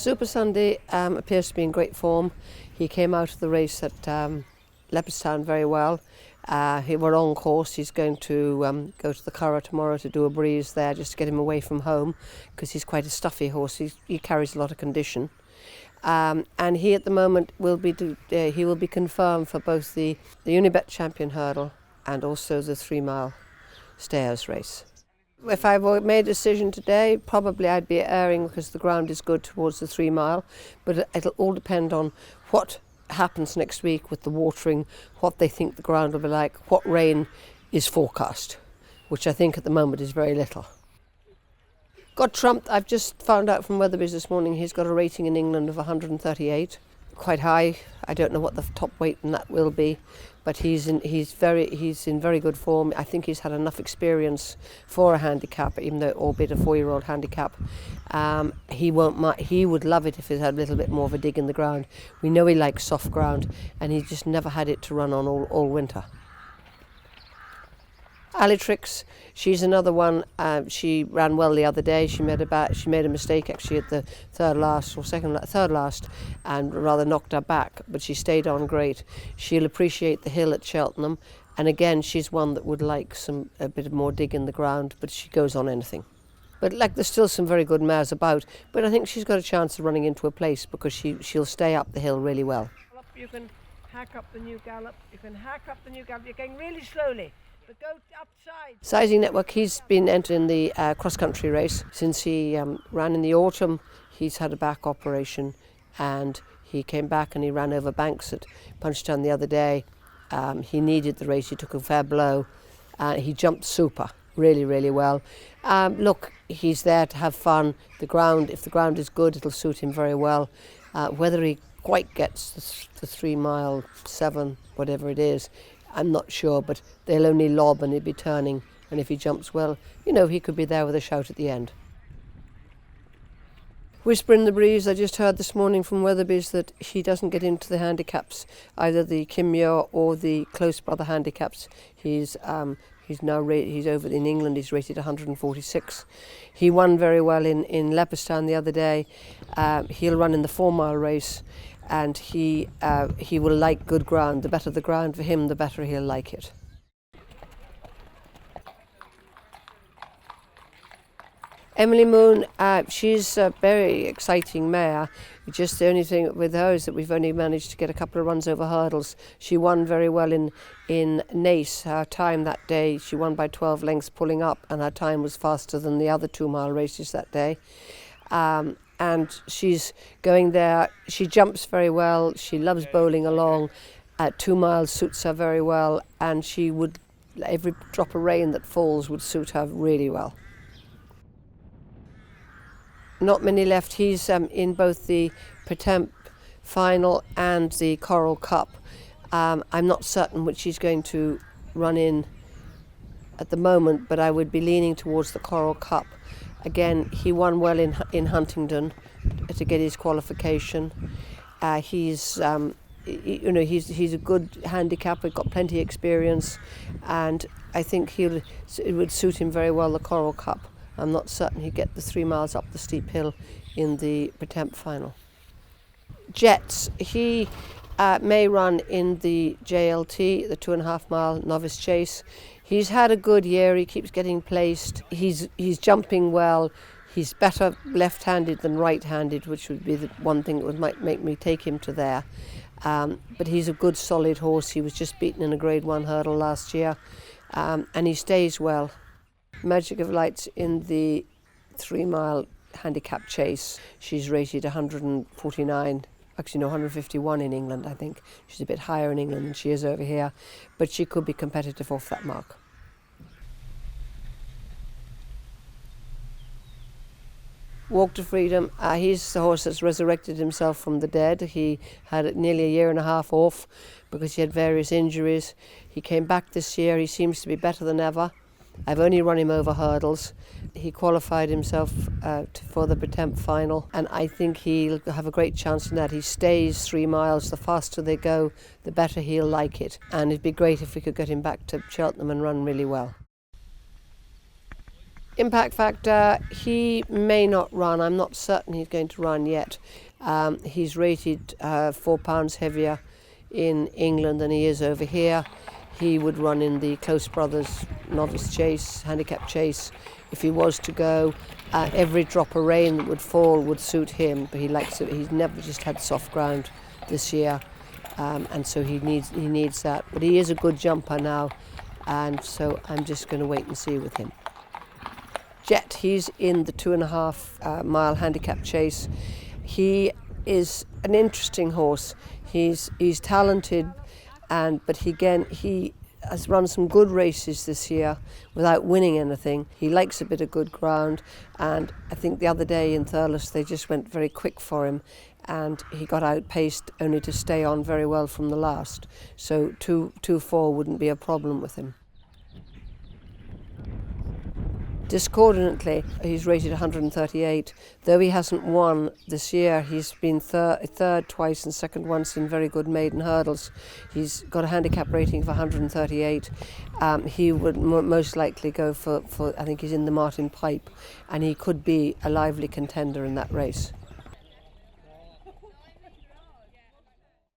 Super SUNDAE appears to be in great form. He came out of the race at Leopardstown very well. He were on course. He's going to go to the Curragh tomorrow to do a breeze there just to get him away from home, because he's quite a stuffy horse. He carries a lot of condition. And he at the moment will be confirmed for both the Unibet Champion Hurdle and also the 3 mile stairs race. If I made a decision today, probably I'd be erring because the ground is good towards the 3 mile, but it'll all depend on what happens next week with the watering, what they think the ground will be like, what rain is forecast, which I think at the moment is very little. Got trumped. I've just found out from Weatherby's this morning he's got a rating in England of 138, quite high. I don't know what the top weight in that will be, but he's in very good form. I think he's had enough experience for a handicap, even though albeit a 4-year-old handicap. He would love it if he had a little bit more of a dig in the ground. We know he likes soft ground, and he's just never had it to run on all winter. ALLETRIX, she's another one. She ran well the other day. She made a mistake actually at the third last, and rather knocked her back. But she stayed on great. She'll appreciate the hill at Cheltenham, and again she's one that would like a bit more dig in the ground. But she goes on anything. But there's still some very good mares about. But I think she's got a chance of running into a place because she'll stay up the hill really well. You can hack up the new gallop. You're going really slowly. But go upside. Sizing Network, he's been entering the cross-country race since he ran in the autumn. He's had a back operation, and he came back and he ran over banks at Punchestown the other day. He needed the race. He took a fair blow. He jumped super, really, really well. Look, he's there to have fun. If the ground is good, it'll suit him very well. Whether he quite gets the 3 mile, 7, whatever it is, I'm not sure, but they'll only lob and he'll be turning. And if he jumps well, he could be there with a shout at the end. Whisper in the Breeze, I just heard this morning from Weatherby's that he doesn't get into the handicaps, either the Kimyor or the Close Brother handicaps. He's over in England, he's rated 146. He won very well in Leopardstown the other day. He'll run in the 4 mile race. And he will like good ground. The better the ground for him, the better he'll like it. Emily Moon, she's a very exciting mare. Just the only thing with her is that we've only managed to get a couple of runs over hurdles. She won very well in Nace. Her time that day, she won by 12 lengths pulling up, and her time was faster than the other 2 mile races that day. And she's going there. She jumps very well. She loves bowling along. 2 miles suits her very well, and every drop of rain that falls would suit her really well. Not many left. He's in both the Pretemp final and the Coral Cup. I'm not certain which he's going to run in at the moment, but I would be leaning towards the Coral Cup. Again, he won well in Huntingdon to get his qualification. He's a good handicapper, got plenty of experience, and I think it would suit him very well, the Coral Cup. I'm not certain he'd get the 3 miles up the steep hill in the Pretemp final. JETT, he may run in the JLT, the 2.5 mile novice chase. He's had a good year. He keeps getting placed. He's jumping well. He's better left-handed than right-handed, which would be the one thing that might make me take him to there. But he's a good, solid horse. He was just beaten in a Grade 1 hurdle last year, and he stays well. Magic of Lights in the 3 mile handicap chase. She's rated 149. Actually, no, 151 in England, I think. She's a bit higher in England than she is over here, but she could be competitive off that mark. Walk to Freedom, he's the horse that's resurrected himself from the dead. He had nearly a year and a half off because he had various injuries. He came back this year. He seems to be better than ever. I've only run him over hurdles. He qualified himself for the Pretemp final, and I think he'll have a great chance in that. He stays 3 miles. The faster they go, the better he'll like it. And it'd be great if we could get him back to Cheltenham and run really well. Impact factor, he may not run. I'm not certain he's going to run yet. He's rated 4 pounds heavier in England than he is over here. He would run in the Close Brothers novice chase, handicap chase, if he was to go. Every drop of rain that would fall would suit him, but he likes it. He's never just had soft ground this year, and so he needs that. But he is a good jumper now, and so I'm just going to wait and see with him. JETT, he's in the 2.5 mile handicap chase. He is an interesting horse. He's talented, but he has run some good races this year without winning anything. He likes a bit of good ground, and I think the other day in Thurles they just went very quick for him, and he got outpaced only to stay on very well from the last. So 2-4 wouldn't be a problem with him. Discordantly, he's rated 138. Though he hasn't won this year, he's been third twice and second once in very good maiden hurdles. He's got a handicap rating of 138. He would most likely go for, I think he's in the Martin Pipe, and he could be a lively contender in that race.